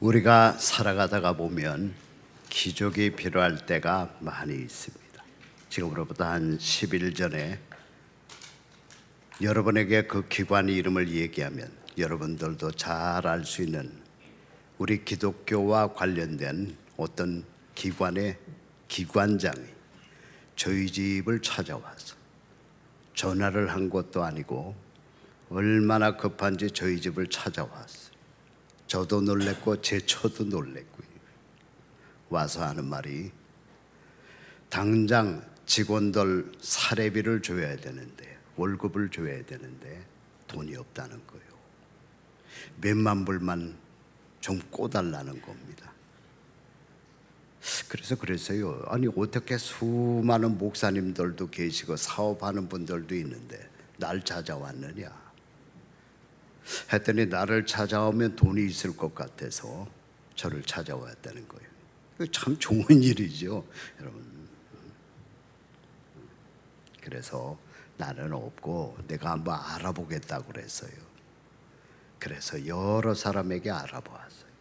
우리가 살아가다가 보면 기적이 필요할 때가 많이 있습니다. 지금으로부터 한 10일 전에 여러분에게 그 기관의 이름을 얘기하면 여러분들도 잘 알 수 있는 우리 기독교와 관련된 어떤 기관의 기관장이 저희 집을 찾아와서 전화를 한 것도 아니고 얼마나 급한지 저희 집을 찾아왔어요. 저도 놀랬고 제 처도 놀랬고요. 와서 하는 말이 당장 직원들 사례비를 줘야 되는데, 월급을 줘야 되는데 돈이 없다는 거예요. 몇만 불만 좀 꿔달라는 겁니다. 그랬어요. 아니 어떻게 수많은 목사님들도 계시고 사업하는 분들도 있는데 날 찾아왔느냐 했더니 나를 찾아오면 돈이 있을 것 같아서 저를 찾아왔다는 거예요. 참 좋은 일이죠, 여러분. 그래서 나는 없고 내가 한번 알아보겠다고 그랬어요. 그래서 여러 사람에게 알아보았어요.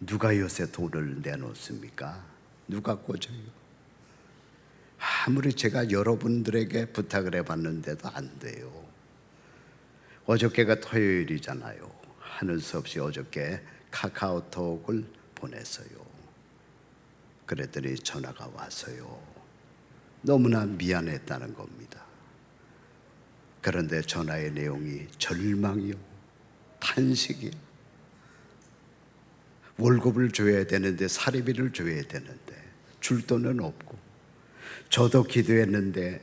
누가 요새 돈을 내놓습니까? 누가 꽂아요? 아무리 제가 여러분들에게 부탁을 해봤는데도 안 돼요. 어저께가 토요일이잖아요. 하는 수 없이 어저께 카카오톡을 보냈어요. 그랬더니 전화가 왔어요. 너무나 미안했다는 겁니다. 그런데 전화의 내용이 절망이요, 탄식이요. 월급을 줘야 되는데, 사례비를 줘야 되는데 줄 돈은 없고, 저도 기도했는데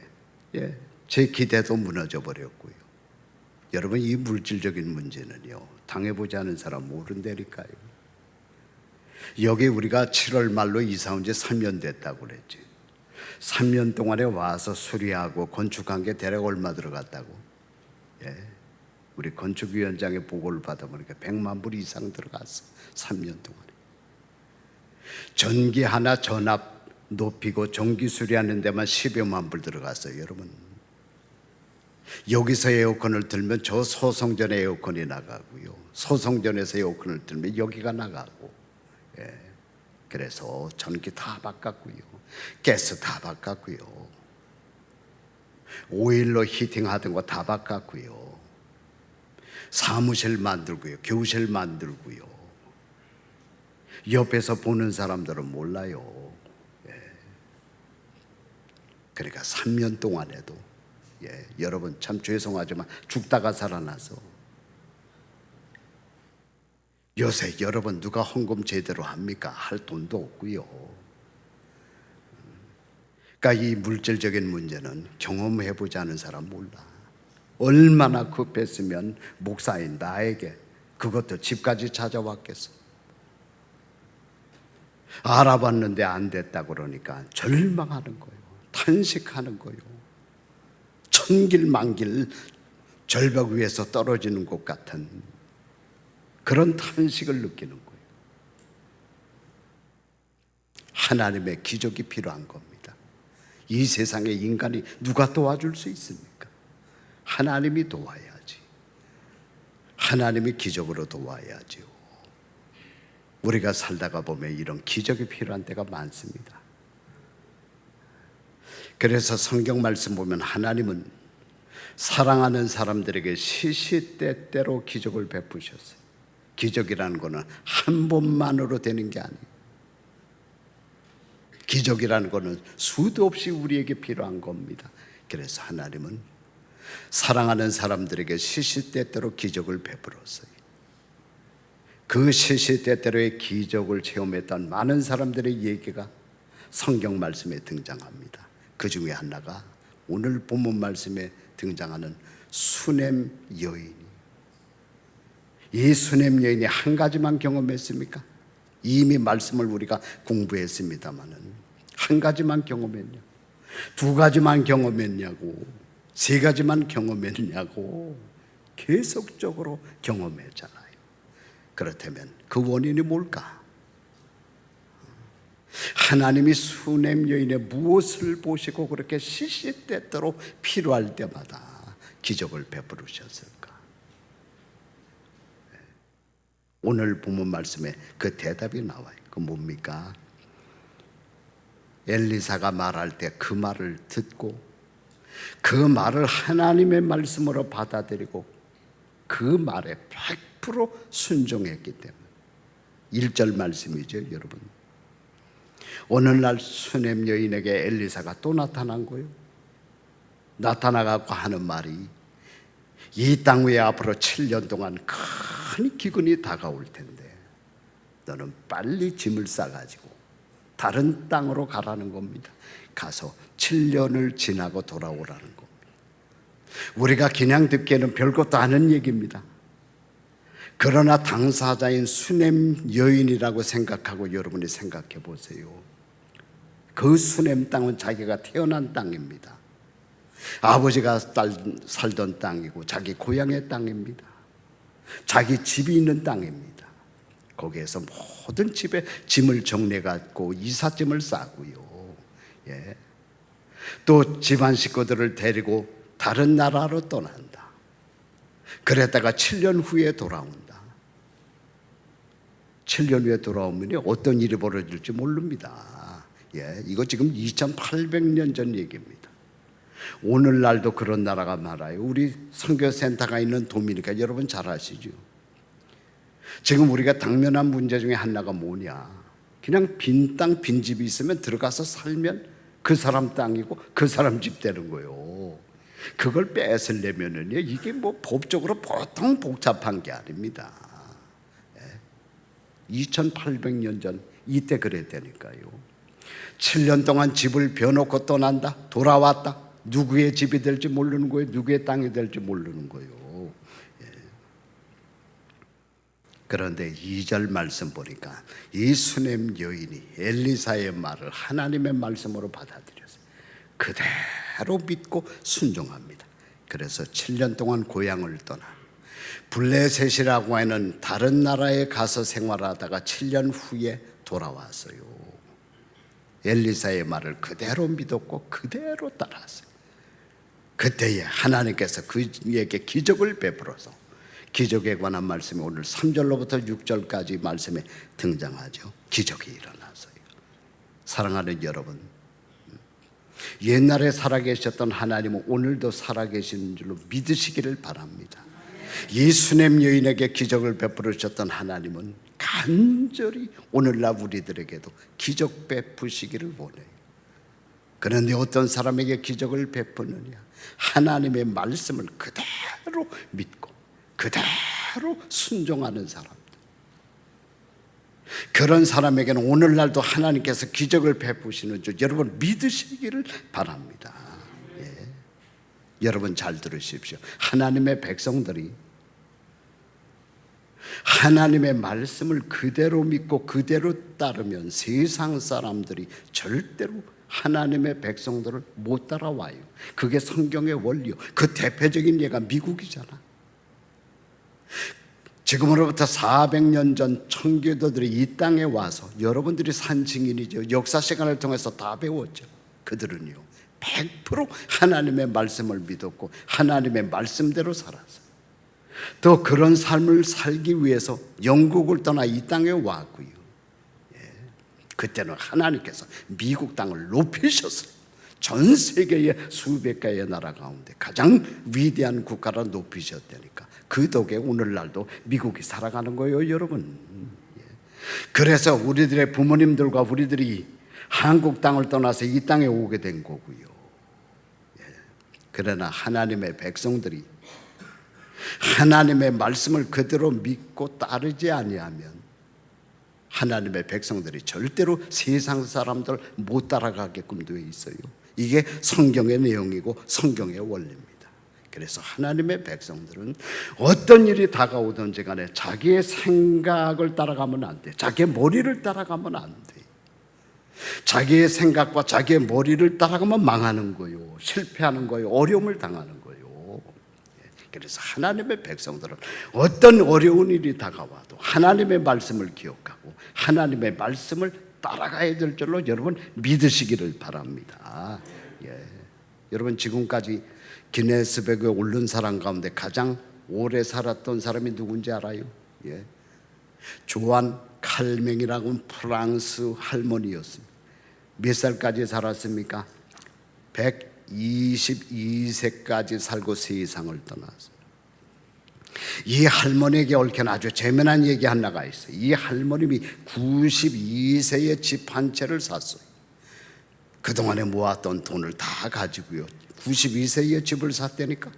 제 기대도 무너져 버렸고요. 여러분, 이 물질적인 문제는요, 당해보지 않은 사람 모른다니까요. 여기 우리가 7월 말로 이사 온 지 3년 됐다고 그랬지. 3년 동안에 와서 수리하고 건축한 게 대략 얼마 들어갔다고? 우리 건축위원장의 보고를 받아보니까 100만 불 이상 들어갔어. 3년 동안에. 전기 하나 전압 높이고 전기 수리하는 데만 10여만 불 들어갔어요, 여러분. 여기서 에어컨을 틀면 저 소성전에 에어컨이 나가고요, 소성전에서 에어컨을 틀면 여기가 나가고, 그래서 전기 다 바꿨고요, 가스 다 바꿨고요, 오일로 히팅하던 거 다 바꿨고요, 사무실 만들고요, 교실 만들고요. 옆에서 보는 사람들은 몰라요. 그러니까 3년 동안에도 여러분 참 죄송하지만 죽다가 살아나서, 요새 여러분 누가 헌금 제대로 합니까? 할 돈도 없고요. 그러니까 이 물질적인 문제는 경험해보지 않은 사람 몰라. 얼마나 급했으면 목사인 나에게 그것도 집까지 찾아왔겠어. 알아봤는데 안 됐다 그러니까 절망하는 거예요. 탄식하는 거예요. 천길만길 절벽 위에서 떨어지는 것 같은 그런 탄식을 느끼는 거예요. 하나님의 기적이 필요한 겁니다. 이 세상에 인간이 누가 도와줄 수 있습니까? 하나님이 도와야지. 하나님이 기적으로 도와야지요. 우리가 살다가 보면 이런 기적이 필요한 때가 많습니다. 그래서 성경 말씀 보면 하나님은 사랑하는 사람들에게 시시때때로 기적을 베푸셨어요. 기적이라는 것은 한 번만으로 되는 게 아니에요. 기적이라는 것은 수도 없이 우리에게 필요한 겁니다. 그래서 하나님은 사랑하는 사람들에게 시시때때로 기적을 베풀었어요. 그 시시때때로의 기적을 체험했던 많은 사람들의 얘기가 성경 말씀에 등장합니다. 그 중에 하나가 오늘 본문 말씀에 등장하는 수넴 여인이. 이 수넴 여인이 한 가지만 경험했습니까? 이미 말씀을 우리가 공부했습니다마는 한 가지만 경험했냐? 두 가지만 경험했냐고? 세 가지만 경험했냐고? 계속적으로 경험했잖아요. 그렇다면 그 원인이 뭘까? 하나님이 수넴 여인의 무엇을 보시고 그렇게 시시때때로 필요할 때마다 기적을 베풀으셨을까? 오늘 본문 말씀에 그 대답이 나와요. 그 뭡니까? 엘리사가 말할 때 그 말을 듣고 그 말을 하나님의 말씀으로 받아들이고 그 말에 100% 순종했기 때문에 1절 말씀이죠, 여러분. 오늘날 수넴 여인에게 엘리사가 또 나타난 거예요. 나타나갖고 하는 말이 이 땅 위에 앞으로 7년 동안 큰 기근이 다가올 텐데 너는 빨리 짐을 싸가지고 다른 땅으로 가라는 겁니다. 가서 7년을 지나고 돌아오라는 겁니다. 우리가 그냥 듣기에는 별것도 아닌 얘기입니다. 그러나 당사자인 수넴 여인이라고 생각하고 여러분이 생각해 보세요. 그 수넴 땅은 자기가 태어난 땅입니다. 아버지가 살던 땅이고 자기 고향의 땅입니다. 자기 집이 있는 땅입니다. 거기에서 모든 집에 짐을 정리해갖고 이삿짐을 싸고요. 예. 또 집안 식구들을 데리고 다른 나라로 떠난다. 그랬다가 7년 후에 돌아온다. 7년 후에 돌아오면 어떤 일이 벌어질지 모릅니다. 예. 이거 지금 2800년 전 얘기입니다. 오늘날도 그런 나라가 많아요. 우리 선교센터가 있는 도미니카 여러분 잘 아시죠? 지금 우리가 당면한 문제 중에 하나가 뭐냐? 그냥 빈 땅, 빈 집이 있으면 들어가서 살면 그 사람 땅이고 그 사람 집 되는 거예요. 그걸 뺏으려면은요, 이게 뭐 법적으로 보통 복잡한 게 아닙니다. 2800년 전 이때 그랬다니까요. 7년 동안 집을 벼놓고 떠난다, 돌아왔다. 누구의 집이 될지 모르는 거예요. 누구의 땅이 될지 모르는 거예요. 그런데 2절 말씀 보니까 이 수넴 여인이 엘리사의 말을 하나님의 말씀으로 받아들였어요. 그대로 믿고 순종합니다. 그래서 7년 동안 고향을 떠나 블레셋이라고 하는 다른 나라에 가서 생활하다가 7년 후에 돌아왔어요. 엘리사의 말을 그대로 믿었고 그대로 따랐어요. 그때에 하나님께서 그에게 기적을 베풀어서, 기적에 관한 말씀이 오늘 3절로부터 6절까지 말씀에 등장하죠. 기적이 일어났어요. 사랑하는 여러분, 옛날에 살아계셨던 하나님은 오늘도 살아계시는 줄로 믿으시기를 바랍니다. 이 수넴 여인에게 기적을 베풀으셨던 하나님은 간절히 오늘날 우리들에게도 기적 베푸시기를 원해요. 그런데 어떤 사람에게 기적을 베푸느냐? 하나님의 말씀을 그대로 믿고 그대로 순종하는 사람들. 그런 사람에게는 오늘날도 하나님께서 기적을 베푸시는 줄 여러분 믿으시기를 바랍니다. 예. 여러분 잘 들으십시오. 하나님의 백성들이 하나님의 말씀을 그대로 믿고 그대로 따르면 세상 사람들이 절대로 하나님의 백성들을 못 따라와요. 그게 성경의 원리요. 그 대표적인 예가 미국이잖아. 지금으로부터 400년 전 청교도들이 이 땅에 와서 여러분들이 산 증인이죠. 역사 시간을 통해서 다 배웠죠. 그들은요 100% 하나님의 말씀을 믿었고 하나님의 말씀대로 살았어요. 또 그런 삶을 살기 위해서 영국을 떠나 이 땅에 왔고요. 그때는 하나님께서 미국 땅을 높이셨어요. 전 세계의 수백 개의 나라 가운데 가장 위대한 국가로 높이셨다니까. 그 덕에 오늘날도 미국이 살아가는 거예요, 여러분. 그래서 우리들의 부모님들과 우리들이 한국 땅을 떠나서 이 땅에 오게 된 거고요. 그러나 하나님의 백성들이 하나님의 말씀을 그대로 믿고 따르지 아니하면 하나님의 백성들이 절대로 세상 사람들 못 따라가게끔 되어 있어요. 이게 성경의 내용이고 성경의 원리입니다. 그래서 하나님의 백성들은 어떤 일이 다가오든지 간에 자기의 생각을 따라가면 안 돼. 자기의 머리를 따라가면 안 돼. 자기의 생각과 자기의 머리를 따라가면 망하는 거예요. 실패하는 거예요. 어려움을 당하는 거예요. 그래서 하나님의 백성들은 어떤 어려운 일이 다가와도 하나님의 말씀을 기억하고 하나님의 말씀을 따라가야 될 줄로 여러분 믿으시기를 바랍니다. 여러분 지금까지 기네스백에 오른 사람 가운데 가장 오래 살았던 사람이 누군지 알아요? 조안 칼맹이라고는 프랑스 할머니였습니다. 몇 살까지 살았습니까? 122세까지 살고 세상을 떠났어요. 이 할머니에게 얽힌 아주 재미난 얘기 하나가 있어요. 이 할머님이 92세에 집 한 채를 샀어요. 그동안에 모았던 돈을 다 가지고요. 92세에 집을 샀다니까.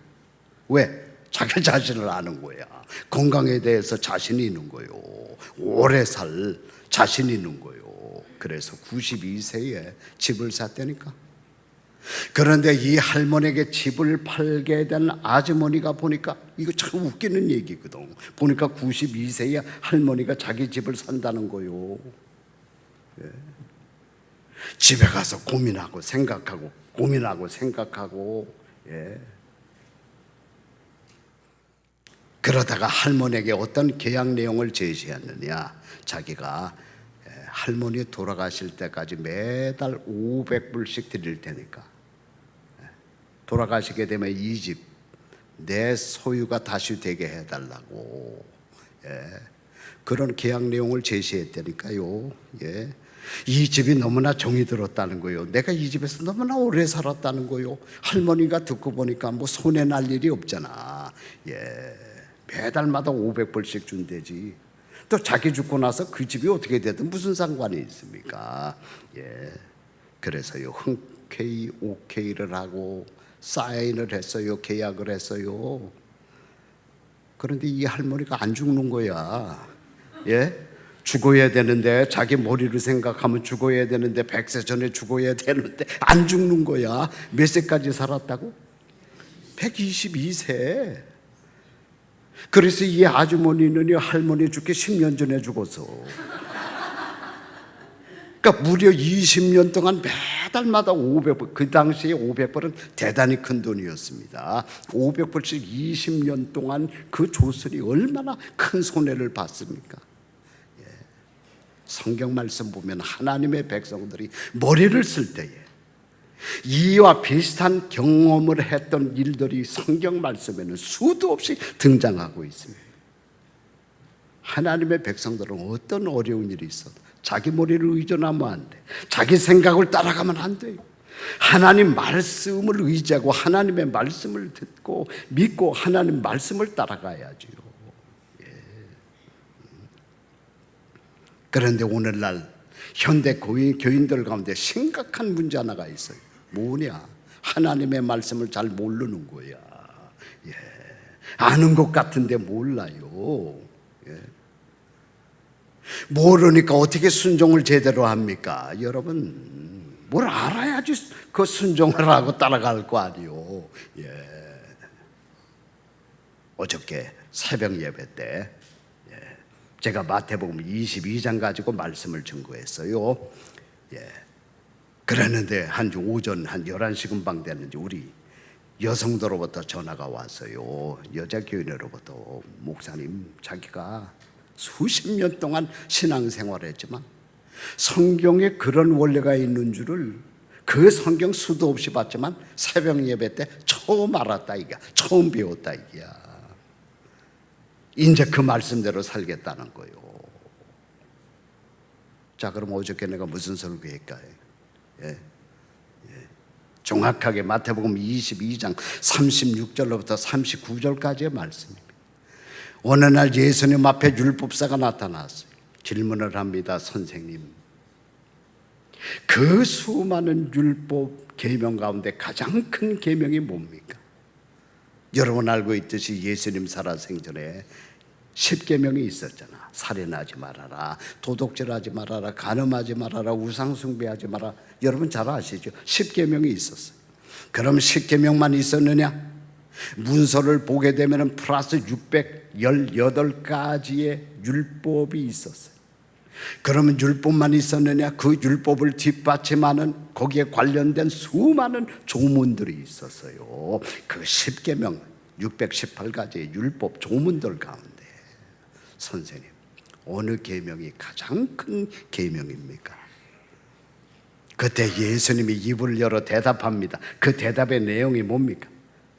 왜? 자기 자신을 아는 거야. 건강에 대해서 자신이 있는 거요. 오래 살 자신이 있는 거요. 그래서 92세에 집을 샀다니까. 그런데 이 할머니에게 집을 팔게 된 아주머니가 보니까, 이거 참 웃기는 얘기거든. 보니까 92세에 할머니가 자기 집을 산다는 거요. 예. 집에 가서 고민하고 생각하고 예. 그러다가 할머니에게 어떤 계약 내용을 제시했느냐. 자기가 할머니 돌아가실 때까지 매달 500불씩 드릴 테니까 돌아가시게 되면 이 집 내 소유가 다시 되게 해달라고, 그런 계약 내용을 제시했다니까요. 이 집이 너무나 정이 들었다는 거예요. 내가 이 집에서 너무나 오래 살았다는 거예요. 할머니가 듣고 보니까 뭐 손해 날 일이 없잖아. 매달마다 500불씩 준대지. 또 자기 죽고 나서 그 집이 어떻게 되든 무슨 상관이 있습니까? 그래서요, 흔쾌히 오케이를 하고 사인을 했어요. 계약을 했어요. 그런데 이 할머니가 안 죽는 거야. 죽어야 되는데, 자기 머리를 생각하면 죽어야 되는데, 100세 전에 죽어야 되는데 안 죽는 거야. 몇 세까지 살았다고? 122세. 그래서 이 아주머니는 할머니 죽기 10년 전에 죽었어. 그러니까 무려 20년 동안 매달마다 500불, 그 당시에 500불은 대단히 큰 돈이었습니다. 500불씩 20년 동안 그 조선이 얼마나 큰 손해를 봤습니까? 성경 말씀 보면 하나님의 백성들이 머리를 쓸 때에 이와 비슷한 경험을 했던 일들이 성경 말씀에는 수도 없이 등장하고 있습니다. 하나님의 백성들은 어떤 어려운 일이 있어도 자기 머리를 의존하면 안 돼. 자기 생각을 따라가면 안 돼요. 하나님 말씀을 의지하고 하나님의 말씀을 듣고 믿고 하나님 말씀을 따라가야죠. 그런데 오늘날 현대 교인들 가운데 심각한 문제 하나가 있어요. 뭐냐? 하나님의 말씀을 잘 모르는 거야. 아는 것 같은데 몰라요. 모르니까 어떻게 순종을 제대로 합니까? 여러분, 뭘 알아야지 그 순종을 하고 따라갈 거 아니요. 어저께 새벽 예배 때 제가 마태복음 22장 가지고 말씀을 증거했어요. 그랬는데 한 오전 한 11시 금방 됐는지 우리 여성들로부터 전화가 왔어요. 여자 교인으로부터, 목사님, 자기가 수십 년 동안 신앙생활을 했지만 성경에 그런 원리가 있는 줄을 그 성경 수도 없이 봤지만 새벽 예배 때 처음 알았다 이게, 처음 배웠다 이게야. 이제 그 말씀대로 살겠다는 거예요. 자, 그럼 어저께 내가 무슨 설교했까요? 정확하게 마태복음 22장 36절로부터 39절까지의 말씀입니다. 어느 날 예수님 앞에 율법사가 나타났어요. 질문을 합니다. 선생님, 그 수많은 율법 계명 가운데 가장 큰 계명이 뭡니까? 여러분 알고 있듯이 예수님 살아생전에 10계명이 있었잖아. 살인하지 말아라, 도둑질하지 말아라, 간음하지 말아라, 우상숭배하지 마라. 여러분 잘 아시죠? 10계명이 있었어요. 그럼 10계명만 있었느냐? 문서를 보게 되면 플러스 618가지의 율법이 있었어요. 그러면 율법만 있었느냐? 그 율법을 뒷받침하는 거기에 관련된 수많은 조문들이 있었어요. 그 10계명 618가지의 율법 조문들 가운데 선생님, 어느 계명이 가장 큰 계명입니까? 그때 예수님이 입을 열어 대답합니다. 그 대답의 내용이 뭡니까?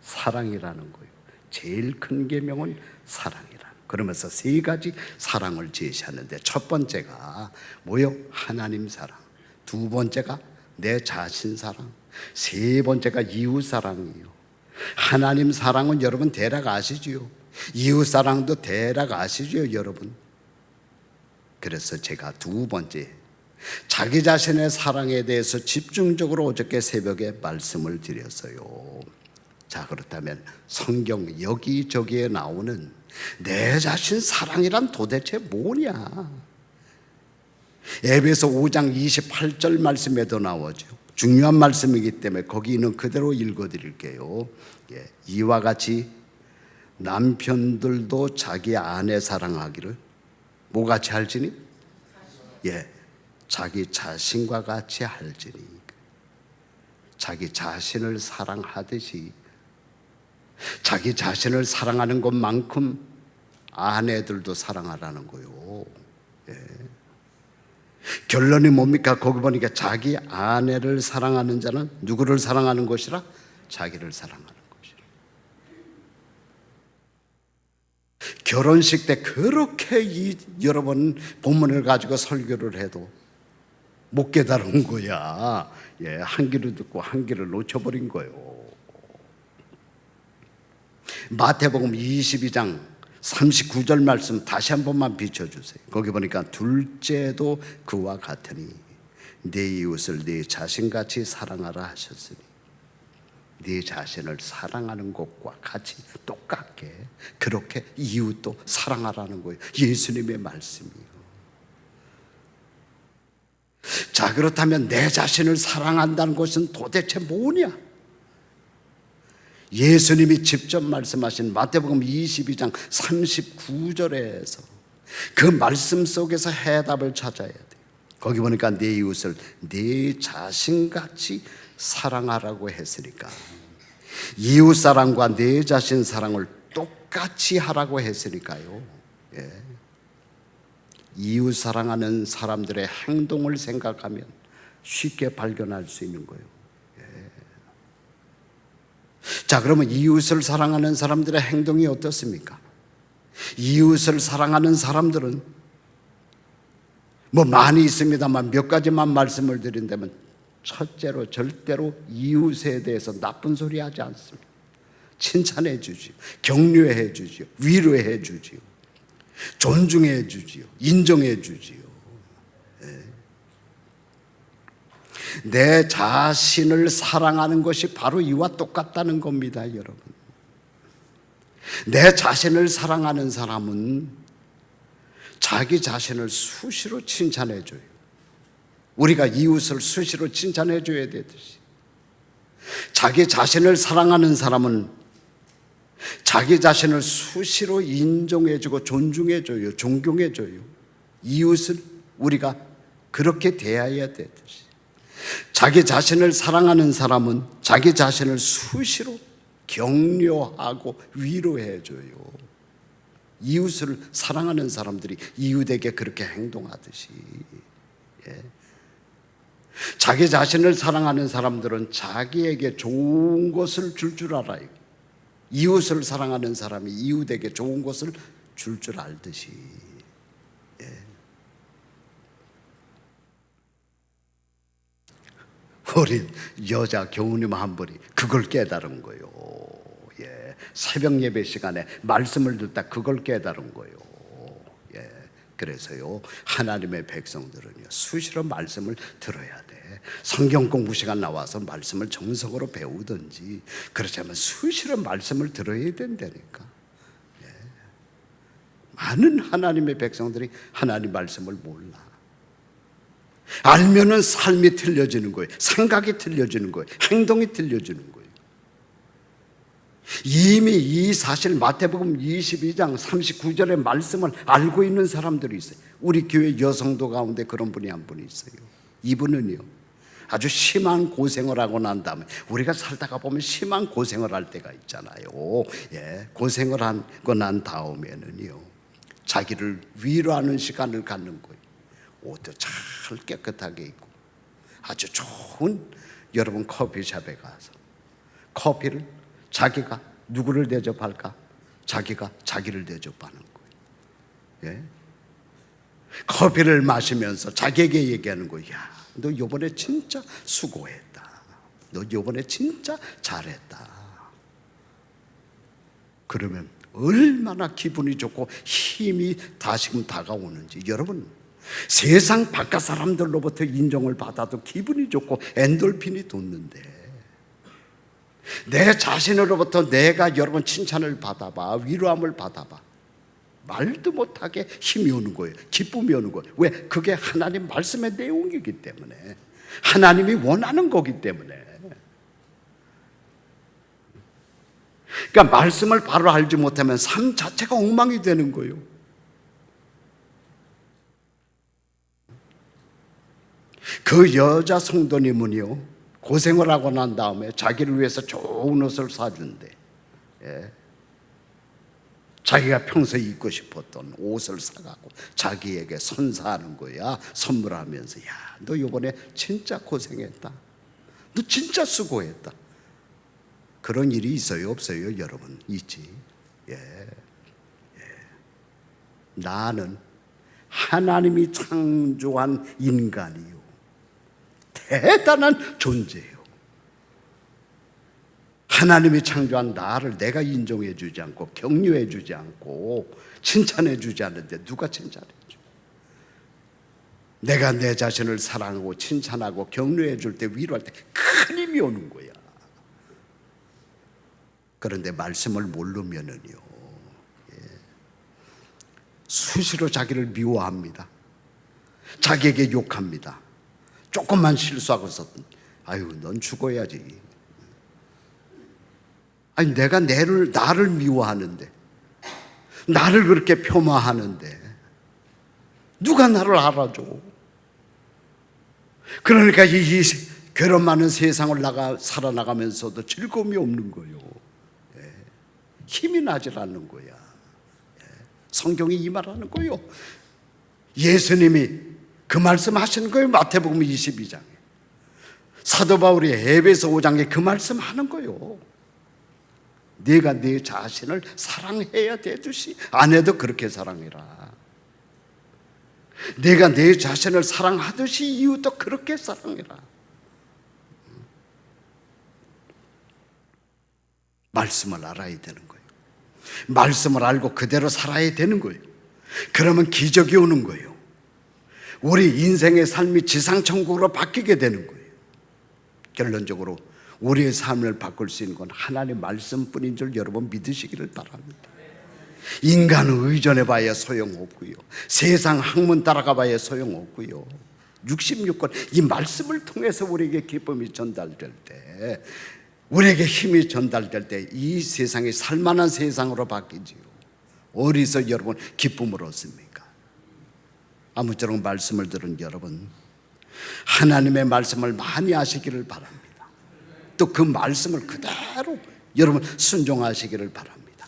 사랑이라는 거예요. 제일 큰 계명은 사랑이라는 그러면서 세 가지 사랑을 제시하는데, 첫 번째가 뭐요? 하나님 사랑. 두 번째가 내 자신 사랑. 세 번째가 이웃 사랑이에요. 하나님 사랑은 여러분 대략 아시지요? 이웃 사랑도 대략 아시죠, 여러분? 그래서 제가 두 번째, 자기 자신의 사랑에 대해서 집중적으로 어저께 새벽에 말씀을 드렸어요. 자, 그렇다면 성경 여기저기에 나오는 내 자신 사랑이란 도대체 뭐냐? 에베소 5장 28절 말씀에도 나오죠. 중요한 말씀이기 때문에 거기 있는 그대로 읽어드릴게요. 이와 같이 남편들도 자기 아내 사랑하기를 뭐같이 할지니? 자기 자신과 같이 할지니. 자기 자신을 사랑하듯이 자기 자신을 사랑하는 것만큼 아내들도 사랑하라는 거요. 결론이 뭡니까? 거기 보니까 자기 아내를 사랑하는 자는 누구를 사랑하는 것이라? 자기를 사랑하는 것이라. 결혼식 때 그렇게 여러분 본문을 가지고 설교를 해도 못 깨달은 거야. 한 귀를 듣고 한 귀를 놓쳐버린 거예요. 마태복음 22장 39절 말씀 다시 한 번만 비춰주세요. 거기 보니까 둘째도 그와 같으니 네 이웃을 네 자신같이 사랑하라 하셨으니, 네 자신을 사랑하는 것과 같이 똑같게 그렇게 이웃도 사랑하라는 거예요. 예수님의 말씀이에요. 자, 그렇다면 내 자신을 사랑한다는 것은 도대체 뭐냐? 예수님이 직접 말씀하신 마태복음 22장 39절에서 그 말씀 속에서 해답을 찾아야 돼요. 거기 보니까 네 이웃을 네 자신같이 사랑하라고 했으니까, 이웃 사랑과 내 자신 사랑을 똑같이 하라고 했으니까요. 이웃 사랑하는 사람들의 행동을 생각하면 쉽게 발견할 수 있는 거예요. 자, 그러면 이웃을 사랑하는 사람들의 행동이 어떻습니까? 이웃을 사랑하는 사람들은 뭐 많이 있습니다만 몇 가지만 말씀을 드린다면, 첫째로 절대로 이웃에 대해서 나쁜 소리 하지 않습니다. 칭찬해 주지요, 격려해 주지요, 위로해 주지요, 존중해 주지요, 인정해 주지요. 내 자신을 사랑하는 것이 바로 이와 똑같다는 겁니다, 여러분. 내 자신을 사랑하는 사람은 자기 자신을 수시로 칭찬해 줘요. 우리가 이웃을 수시로 칭찬해 줘야 되듯이, 자기 자신을 사랑하는 사람은 자기 자신을 수시로 인정해 주고 존중해 줘요, 존경해 줘요. 이웃을 우리가 그렇게 대해야 되듯이, 자기 자신을 사랑하는 사람은 자기 자신을 수시로 격려하고 위로해 줘요. 이웃을 사랑하는 사람들이 이웃에게 그렇게 행동하듯이, 자기 자신을 사랑하는 사람들은 자기에게 좋은 것을 줄 알아요. 이웃을 사랑하는 사람이 이웃에게 좋은 것을 줄 알듯이. 우리 여자 교우님 한 분이 그걸 깨달은 거예요. 새벽 예배 시간에 말씀을 듣다 그걸 깨달은 거예요. 그래서요, 하나님의 백성들은요, 수시로 말씀을 들어야 돼. 성경 공부 시간 나와서 말씀을 정석으로 배우든지, 그렇지 않으면 수시로 말씀을 들어야 된다니까. 많은 하나님의 백성들이 하나님 말씀을 몰라. 알면은 삶이 틀려지는 거예요. 생각이 틀려지는 거예요. 행동이 틀려지는 거예요. 이미 이 사실 마태복음 22장 39절의 말씀을 알고 있는 사람들이 있어요. 우리 교회 여성도 가운데 그런 분이 한 분이 있어요. 이분은요, 아주 심한 고생을 하고 난 다음에, 우리가 살다가 보면 심한 고생을 할 때가 있잖아요. 고생을 하고 난 다음에는요, 자기를 위로하는 시간을 갖는 거예요. 옷도 잘 깨끗하게 입고 아주 좋은 여러분 커피숍에 가서 커피를, 자기가 누구를 대접할까? 자기가 자기를 대접하는 거예요. 예? 커피를 마시면서 자기에게 얘기하는 거야. 너 요번에 진짜 수고했다. 너 요번에 진짜 잘했다. 그러면 얼마나 기분이 좋고 힘이 다시금 다가오는지. 여러분, 세상 바깥 사람들로부터 인정을 받아도 기분이 좋고 엔돌핀이 돋는데, 내 자신으로부터 내가 여러분 칭찬을 받아봐, 위로함을 받아봐, 말도 못하게 힘이 오는 거예요. 기쁨이 오는 거예요. 왜? 그게 하나님 말씀의 내용이기 때문에, 하나님이 원하는 거기 때문에. 그러니까 말씀을 바로 알지 못하면 삶 자체가 엉망이 되는 거예요. 그 여자 성도님은요, 고생을 하고 난 다음에 자기를 위해서 좋은 옷을 사준대. 예. 자기가 평소에 입고 싶었던 옷을 사가고 자기에게 선사하는 거야. 선물하면서, 야, 너 이번에 진짜 고생했다. 너 진짜 수고했다. 그런 일이 있어요, 없어요? 여러분, 있지. 예. 예. 나는 하나님이 창조한 인간이요, 대단한 존재예요. 하나님이 창조한 나를 내가 인정해 주지 않고 격려해 주지 않고 칭찬해 주지 않는데 누가 칭찬해 줘? 내가 내 자신을 사랑하고 칭찬하고 격려해 줄 때, 위로할 때 큰 힘이 오는 거야. 그런데 말씀을 모르면은요, 수시로 자기를 미워합니다. 자기에게 욕합니다. 조금만 실수하고서, 아유, 넌 죽어야지. 아니, 내가 나를 미워하는데, 나를 그렇게 폄하하는데 누가 나를 알아줘? 그러니까 이 괴로움 많은 세상을 살아나가면서도 즐거움이 없는 거예요. 힘이 나질 않는 거야. 성경이 이 말하는 거예요. 예수님이 그 말씀 하시는 거예요. 마태복음 22장에. 사도 바울이 에베소 5장에 그 말씀 하는 거예요. 네가 네 자신을 사랑해야 되듯이 아내도 그렇게 사랑해라. 내가 내 자신을 사랑하듯이 이웃도 그렇게 사랑해라. 말씀을 알아야 되는 거예요. 말씀을 알고 그대로 살아야 되는 거예요. 그러면 기적이 오는 거예요. 우리 인생의 삶이 지상천국으로 바뀌게 되는 거예요. 결론적으로 우리의 삶을 바꿀 수 있는 건 하나님 말씀뿐인 줄 여러분 믿으시기를 바랍니다. 인간을 의존해 봐야 소용없고요, 세상 학문 따라가 봐야 소용없고요, 66권 이 말씀을 통해서 우리에게 기쁨이 전달될 때, 우리에게 힘이 전달될 때 이 세상이 살만한 세상으로 바뀌지요. 어디서 여러분 기쁨을 얻습니까? 아무쪼록 말씀을 들은 여러분, 하나님의 말씀을 많이 하시기를 바랍니다. 또 그 말씀을 그대로 여러분 순종하시기를 바랍니다.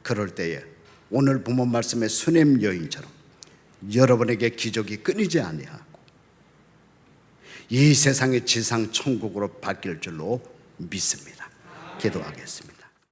그럴 때에 오늘 본문 말씀의 수넴 여인처럼 여러분에게 기적이 끊이지 아니하고 이 세상의 지상 천국으로 바뀔 줄로 믿습니다. 기도하겠습니다.